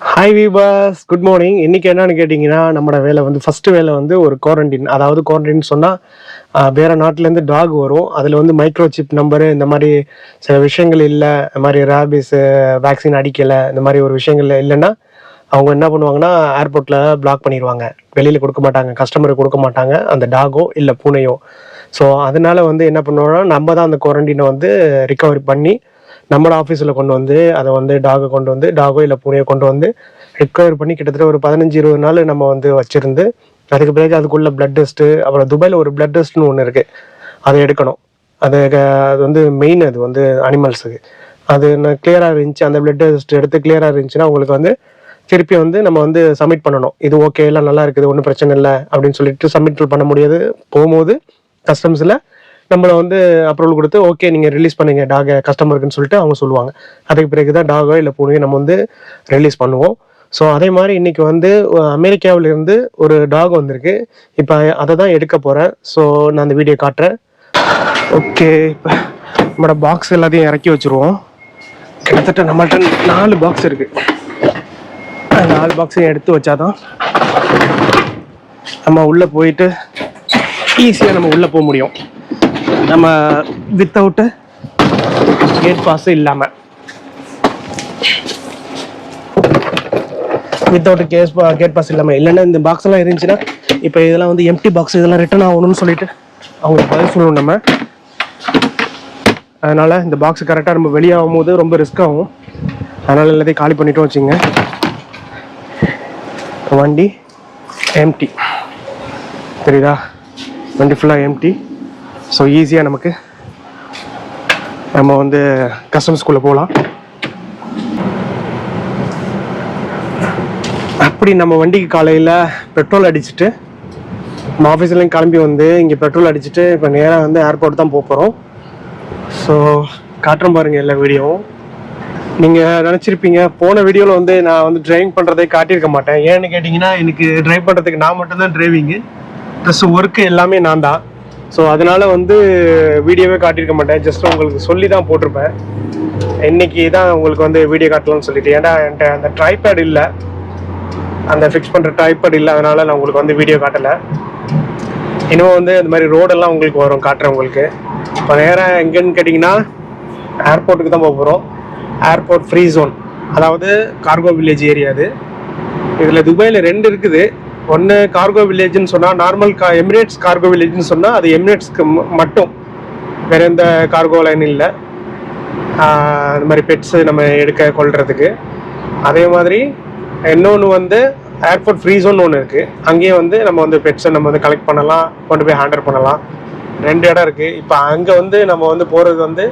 Hi viewers, good morning. இன்னைக்கு என்னன்னு கேட்டிங்கன்னா, நம்மளோட வேலை வந்து ஃபர்ஸ்ட் வேலை வந்து ஒரு குவாரண்டைன். அதாவது குவாரண்டைன் சொன்னால் வேறு நாட்டிலேருந்து டாக் வரும். அதில் வந்து மைக்ரோசிப் நம்பரு இந்த மாதிரி சில விஷயங்கள் இல்லை, இந்த மாதிரி ரேபிஸு வேக்சின் அடிக்கலை, இந்த மாதிரி ஒரு விஷயங்கள் இல்லைன்னா அவங்க என்ன பண்ணுவாங்கன்னா ஏர்போர்ட்டில் பிளாக் பண்ணிடுவாங்க. வெளியில் கொடுக்க மாட்டாங்க, கஸ்டமருக்கு கொடுக்க மாட்டாங்க அந்த டாகோ இல்லை பூனையோ. ஸோ அதனால வந்து என்ன பண்ணுவோம்னா நம்ம தான் அந்த குவாரண்டைனை வந்து ரிகவரி பண்ணி நம்மளோட ஆஃபீஸில் கொண்டு வந்து அதை வந்து டாகை கொண்டு வந்து டாகோ இல்லை பூனையை கொண்டு வந்து ரிகவர் பண்ணி கிட்டத்தட்ட ஒரு 15-20 நாள் நம்ம வந்து வச்சுருந்து அதுக்கு பிறகு அதுக்குள்ள பிளட் டெஸ்ட்டு, அப்புறம் துபாயில் ஒரு பிளட் டெஸ்ட்னு ஒன்று இருக்குது, அதை எடுக்கணும். அது வந்து மெயின், அது வந்து அனிமல்ஸுக்கு. அது கிளியராக இருந்துச்சு, அந்த பிளட் டெஸ்ட் எடுத்து கிளியராக இருந்துச்சுன்னா உங்களுக்கு வந்து திருப்பி வந்து நம்ம வந்து சப்மிட் பண்ணணும். இது ஓகே, எல்லாம் நல்லா இருக்குது, ஒன்றும் பிரச்சனை இல்லை அப்படின்னு சொல்லிட்டு சப்மிட் பண்ண முடியாது. போகும்போது கஸ்டம்ஸில் நம்மளை வந்து அப்ரூவல் கொடுத்து ஓகே நீங்கள் ரிலீஸ் பண்ணுங்க டாகை கஸ்டமருக்குன்னு சொல்லிட்டு அவங்க சொல்லுவாங்க. அதுக்கு பிறகு தான் டாகோ இல்லை பூனையோ நம்ம வந்து ரிலீஸ் பண்ணுவோம். ஸோ அதே மாதிரி இன்னைக்கு வந்து அமெரிக்காவிலேருந்து ஒரு டாக் வந்திருக்கு. இப்போ அதை தான் எடுக்க போகிறேன். ஸோ நான் அந்த வீடியோ காட்டுறேன். ஓகே, இப்போ நம்மளோட பாக்ஸ் எல்லாத்தையும் இறக்கி வச்சுருவோம். கிட்டத்தட்ட நம்மள்ட்ட 4 பாக்ஸ் இருக்குது. 4 பாக்ஸையும் எடுத்து வச்சாதான் நம்ம உள்ளே போயிட்டு ஈஸியாக நம்ம உள்ளே போக முடியும். நம்ம வித்தவுட்டு கேட் பாஸ் இல்லாமல், வித்தவுட் கேட் பாஸ் இல்லாமல் இல்லைன்னா இந்த பாக்ஸ் எல்லாம் இருந்துச்சுன்னா இப்போ இதெல்லாம் வந்து எம்டி பாக்ஸ், இதெல்லாம் ரிட்டர்ன் ஆகணும்னு சொல்லிட்டு அவங்களுக்கு பதில் சொல்லணும் நம்ம. அதனால் இந்த பாக்ஸ் கரெக்டாக நம்ம வெளியாகும் போது ரொம்ப ரிஸ்க் ஆகும். அதனால் எல்லாத்தையும் காலி பண்ணிட்டோம் வச்சுங்க. வண்டி எம்டி தெரியுதா, வண்டி ஃபுல்லாக எம்டி. ஸோ ஈஸியாக நமக்கு நம்ம வந்து கஸ்டமர்ஸ்குள்ளே போகலாம். அப்படி நம்ம வண்டிக்கு காலையில் பெட்ரோல் அடிச்சுட்டு நம்ம ஆஃபீஸ்லேயும் கிளம்பி வந்து இங்கே பெட்ரோல் அடிச்சுட்டு இப்போ நேராக வந்து ஏர்போர்ட் தான் போக போகிறோம். ஸோ காட்டுறோம் பாருங்கள் எல்லா வீடியோவும். நீங்கள் நினச்சிருப்பீங்க போன வீடியோவில் வந்து நான் வந்து டிரைவிங் பண்ணுறதை காட்டியிருக்க மாட்டேன். ஏன்னு கேட்டிங்கன்னா எனக்கு டிரைவ் பண்ணுறதுக்கு நான் மட்டும்தான் டிரைவிங்கு, ப்ளஸ் ஒர்க்கு எல்லாமே நான் தான். ஸோ அதனால் வந்து வீடியோவே காட்டியிருக்க மாட்டேன், ஜஸ்ட் உங்களுக்கு சொல்லி தான் போட்டிருப்பேன். இன்றைக்கி தான் உங்களுக்கு வந்து வீடியோ காட்டலாம்னு சொல்லிட்டு, ஏன்னா என்கிட்ட அந்த ட்ரைபேட் இல்லை, அந்த ஃபிக்ஸ் பண்ணுற ட்ரைபேட் இல்லை, அதனால் நான் உங்களுக்கு வந்து வீடியோ காட்டலை. இன்னும் வந்து இந்த மாதிரி ரோடெல்லாம் உங்களுக்கு வரும், காட்டுறேன் உங்களுக்கு. இப்போ நேராக எங்கேன்னு கேட்டிங்கன்னா ஏர்போர்ட்டுக்கு தான் போக போகிறோம். ஏர்போர்ட் ஃப்ரீ ஜோன், அதாவது கார்கோ வில்லேஜ் ஏரியா. அது இதில் துபாயில் 2 இருக்குது. ஒன்று கார்கோ வில்லேஜ்னு சொன்னால் நார்மல் எமிரேட்ஸ் கார்கோ வில்லேஜ்னு சொன்னால் அது எமிரேட்ஸ்க்கு மட்டும், வேறு எந்த கார்கோ லைன் இல்லை. இந்த மாதிரி பெட்ஸு நம்ம எடுக்க கொள்றதுக்கு. அதே மாதிரி இன்னொன்று வந்து ஏர்போர்ட் ஃப்ரீ ஜோன் ஒன்று இருக்குது. அங்கேயே வந்து நம்ம வந்து பெட்ஸை நம்ம வந்து கலெக்ட் பண்ணலாம், கொண்டு போய் ஹேண்டல் பண்ணலாம். 2 இடம் இருக்குது. இப்போ அங்கே வந்து நம்ம வந்து போகிறது வந்து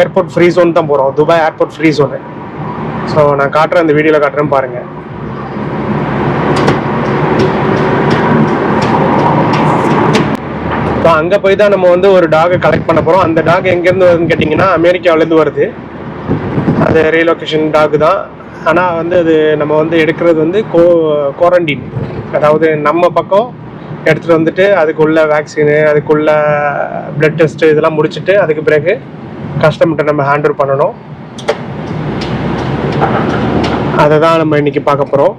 ஏர்போர்ட் ஃப்ரீ ஜோன் தான் போகிறோம், Dubai airport free zone. So நான் காட்டுறேன், அந்த வீடியோவில் காட்டுறேன் பாருங்கள். இப்போ அங்கே போய் தான் நம்ம வந்து ஒரு டாகை கலெக்ட் பண்ண போகிறோம். அந்த டாக் எங்கேருந்து வருதுன்னு கேட்டிங்கன்னா அமெரிக்காவிலேருந்து வருது. அது ரீலொகேஷன் டாக் தான். ஆனால் வந்து அது நம்ம வந்து எடுக்கிறது வந்து குவாரண்டைன், அதாவது நம்ம பக்கம் எடுத்துகிட்டு வந்துட்டு அதுக்குள்ள வேக்சினு, அதுக்குள்ள பிளட் டெஸ்ட்டு இதெல்லாம் முடிச்சுட்டு அதுக்கு பிறகு கஸ்டமர்கிட்ட நம்ம ஹேண்டில் பண்ணணும். அதை தான் நம்ம இன்றைக்கி பார்க்க போகிறோம்.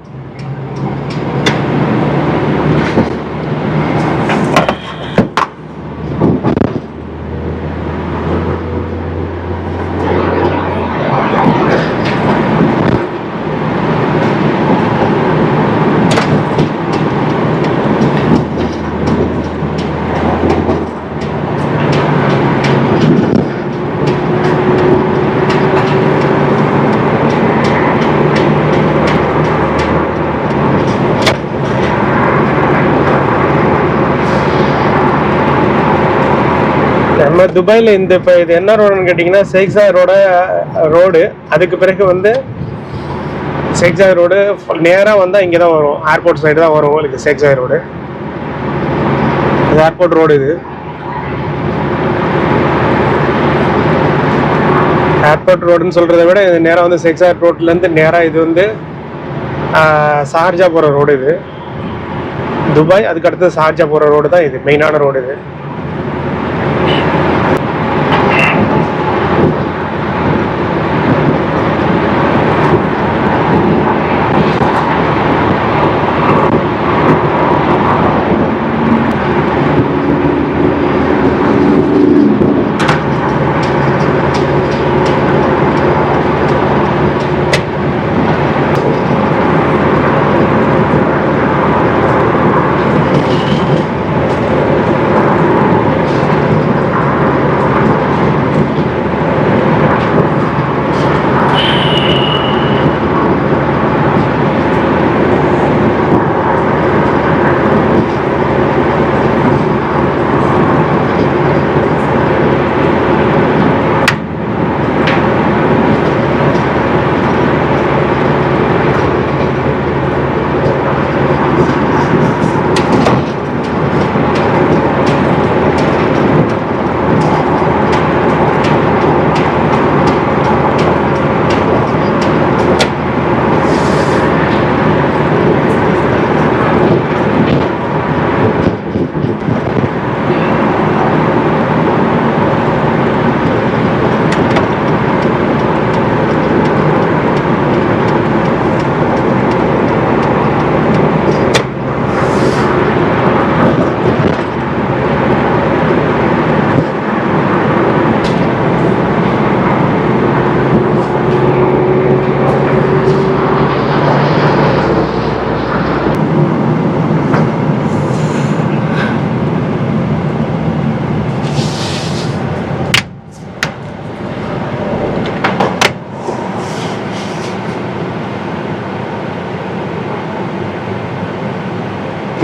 நம்ம துபாயில் இந்த இப்போ இது என்ன ரோடுன்னு கேட்டிங்கன்னா ஷேக்ஸாய் ரோடு. அதுக்கு பிறகு வந்து ஷேக்ஸாய் ரோடு நேராக வந்தால் இங்கே தான் வரும், ஏர்போர்ட் சைடு தான் வரும் உங்களுக்கு ஷேக்ஸாய் ரோடு. இது ஏர்போர்ட் ரோடு. இது ஏர்போர்ட் ரோடுன்னு சொல்கிறத விட இது நேராக வந்து ஷேக்ஸாய் ரோட்லேருந்து நேராக இது வந்து ஷார்ஜா போகிற ரோடு. இது துபாய், அதுக்கு அடுத்து ஷார்ஜா போகிற ரோடு தான் இது மெயினான ரோடு. இது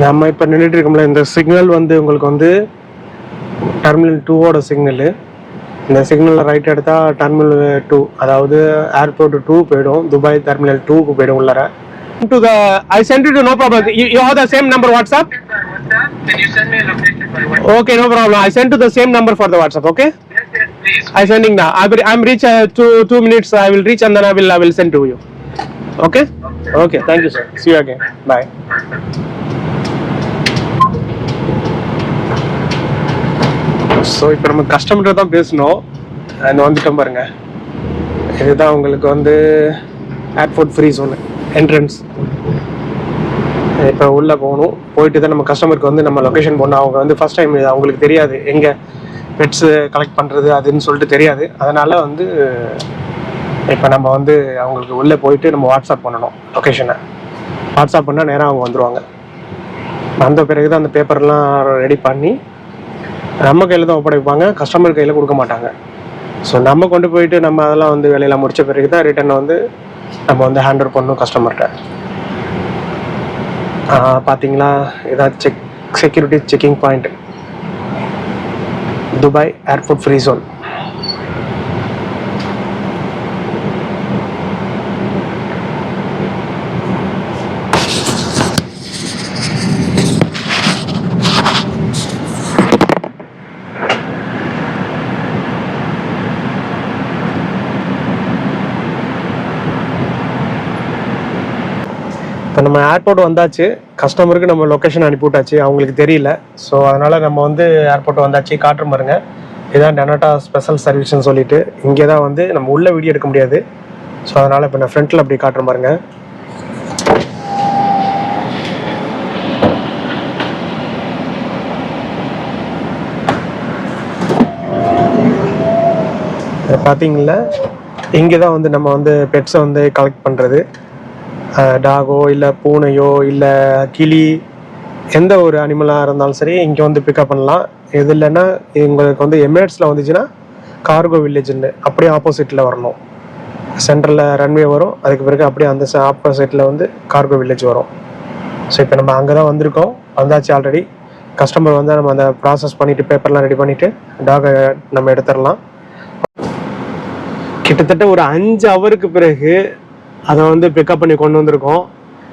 நம்ம இப்போ நின்றுட்டு இருக்கோம்ல, இந்த சிக்னல் வந்து உங்களுக்கு வந்து டெர்மினல் 2ஓட சிக்னலு. இந்த சிக்னலில் ரைட் எடுத்தால் டெர்மினல் 2, அதாவது ஏர்போர்ட் 2 போயிடும், துபாய் டெர்மினல் 2க்கு போயிடும் உள்ளார. To the, I sent you to, no problem. You have the same number WhatsApp? Can you send me a location by WhatsApp? Okay, no problem. I sent to the same number for the WhatsApp. Okay? Yes, please. I sending now. I'm reach 2 minutes. I will reach and then I will send to you. Okay? Okay. Thank you, sir. See you again. Bye. So இப்போ நம்ம கஸ்டமர்கிட்ட தான் பேசணும். வந்துட்டோம் பாருங்க. இதுதான் உங்களுக்கு வந்து ஏர்போர்ட் ஃப்ரீ ஜோனு என்ட்ரன்ஸ். இப்போ உள்ளே போகணும். போயிட்டு தான் நம்ம கஸ்டமருக்கு வந்து நம்ம லொக்கேஷன் போடணும். அவங்க வந்து ஃபர்ஸ்ட் டைம் இது அவங்களுக்கு தெரியாது, எங்கே பெட்ஸு கலெக்ட் பண்ணுறது அதுன்னு சொல்லிட்டு தெரியாது. அதனால் வந்து இப்போ நம்ம வந்து அவங்களுக்கு உள்ளே போயிட்டு நம்ம வாட்ஸ்அப் பண்ணணும் லொக்கேஷனை. வாட்ஸ்அப் பண்ணால் நேராக அவங்க வந்துடுவாங்க. வந்த பிறகு தான் அந்த பேப்பர்லாம் ரெடி பண்ணி நம்ம கையில் தான் ஒப்படைப்பாங்க, கஸ்டமர் கையில் கொடுக்க மாட்டாங்க. ஸோ நம்ம கொண்டு போயிட்டு நம்ம அதெல்லாம் வந்து வேலையெல்லாம் முடித்த பிறகு தான் ரிட்டர்னை வந்து நம்ம வந்து ஹேண்ட் பண்ணணும் கஸ்டமர்கிட்ட. பார்த்தீங்களா, இதான் security checking point, Dubai airport free zone. இப்போ நம்ம ஏர்போர்ட் வந்தாச்சு, கஸ்டமருக்கு நம்ம லொக்கேஷன் அனுப்பிவிட்டாச்சு, அவங்களுக்கு தெரியல. ஸோ அதனால் நம்ம வந்து ஏர்போர்ட் வந்தாச்சு, காட்டுற பாருங்க. இதுதான் டெனட்டா ஸ்பெஷல் சர்வீஸ்ன்னு சொல்லிட்டு. இங்கே தான் வந்து நம்ம உள்ள வீடியோ எடுக்க முடியாது. ஸோ அதனால் இப்போ நான் ஃப்ரண்ட்டில் அப்படி காட்டுற பாருங்க. பார்த்தீங்களா, இங்கே தான் வந்து நம்ம வந்து பெட்ஸை வந்து கலெக்ட் பண்ணுறது. டாகோ இல்லை பூனையோ இல்லை கிளி, எந்த ஒரு அனிமலாக இருந்தாலும் சரி இங்கே வந்து பிக்கப் பண்ணலாம். எது இல்லைன்னா உங்களுக்கு வந்து எமிரேட்ஸில் வந்துச்சுன்னா கார்கோ வில்லேஜ்னு அப்படியே ஆப்போசிட்டில் வரணும். சென்ட்ரலில் ரன்வே வரும், அதுக்கு பிறகு அப்படியே அந்த ஆப்போசிட்டில் வந்து கார்கோ வில்லேஜ் வரும். ஸோ இப்போ நம்ம அங்கே தான் வந்திருக்கோம், வந்தாச்சு ஆல்ரெடி. கஸ்டமர் வந்து நம்ம அந்த ப்ராசஸ் பண்ணிவிட்டு பேப்பர்லாம் ரெடி பண்ணிவிட்டு டாகை நம்ம எடுத்துடலாம். கிட்டத்தட்ட ஒரு 5 ஹவருக்கு பிறகு அதை வந்து பிக்கப் பண்ணி கொண்டு வந்திருக்கோம்.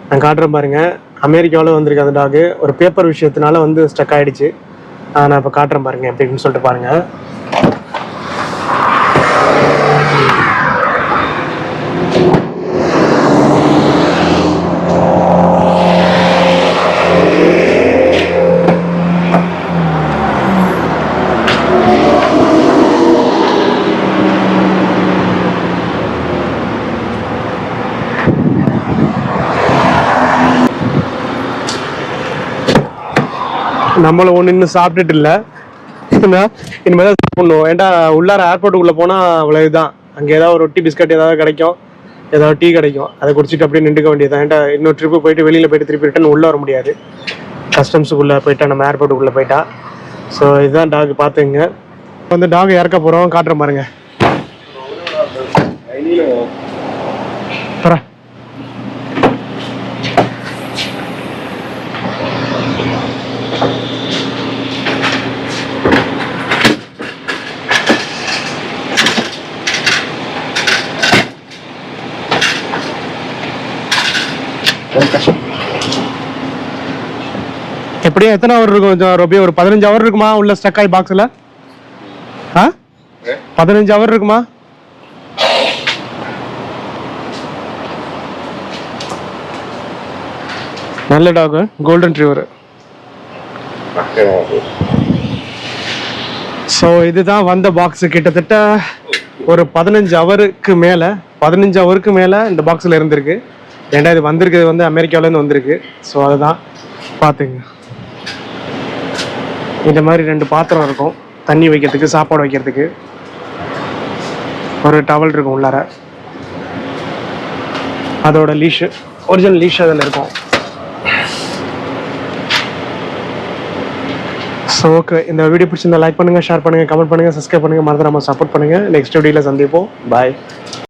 நான் காட்டுறேன் பாருங்க. அமெரிக்காவில் வந்திருக்கு அந்த டாகு. ஒரு பேப்பர் விஷயத்தினால வந்து ஸ்டக் ஆகிடுச்சு. நான் இப்போ காட்டுறேன் பாருங்க எப்படின்னு சொல்லிட்டு பாருங்க. நம்மளும் ஒன்று இன்னும் சாப்பிட்டுட்டு இல்லை, இனிமேல் தான் சாப்பிடணும். ஏன்டா உள்ளார ஏர்போர்ட்டுக்குள்ளே போனால் அவ்வளோ இதுதான். அங்கே ஏதாவது ஒரு ரொட்டி பிஸ்கட் ஏதாவது கிடைக்கும், ஏதாவது டீ கிடைக்கும், அதை குடிச்சிட்டு அப்படியே நின்றுக்க வேண்டியதான். ஏன்டா இன்னொரு ட்ரிப்பு போயிட்டு வெளியில் போயிட்டு திருப்பி ரிட்டன் உள்ளே வர முடியாது, கஸ்டம்ஸுக்குள்ளே போயிட்டா, நம்ம ஏர்போர்ட்டுக்குள்ளே போயிட்டா. ஸோ இதுதான் டாக். பார்த்துங்க, வந்து டாக் இறக்க போகிறோம், காட்டுற பாருங்க. எப்படியும் எத்தனை ஹவர் இருக்கும் கொஞ்சம் ரொபி? ஒரு 15 ஹவர் இருக்குமா உள்ள ஸ்டக் ஆகி பாக்ஸில்? 15 ஹவர் இருக்குமா? நல்ல டாக், கோல்டன் ரிட்ரீவர். ஸோ இதுதான் வந்த பாக்ஸ். கிட்டத்தட்ட ஒரு 15 ஹவருக்கு மேலே இந்த பாக்ஸில் இருந்திருக்கு. ஏன்டா இது வந்திருக்குது வந்து அமெரிக்காவிலேருந்து வந்திருக்கு. ஸோ அதுதான் பார்த்துங்க. இந்த மாதிரி 2 பாத்திரம் இருக்கும், தண்ணி வைக்கிறதுக்கு, சாப்பாடு வைக்கிறதுக்கு. ஒரு டவல் இருக்கும் உள்ளார, அதோட லீஷு, ஒரிஜினல் லீஷ் அதில் இருக்கும். ஸோ ஓகே, இந்த வீடியோ பிடிச்சிருந்தா லைக் பண்ணுங்கள், ஷேர் பண்ணுங்கள், கமெண்ட் பண்ணுங்கள், சப்ஸ்கிரைப் பண்ணுங்கள், மறந்துடாமல் சப்போர்ட் பண்ணுங்கள். நெக்ஸ்ட் வீடியோவில் சந்திப்போம். பாய்.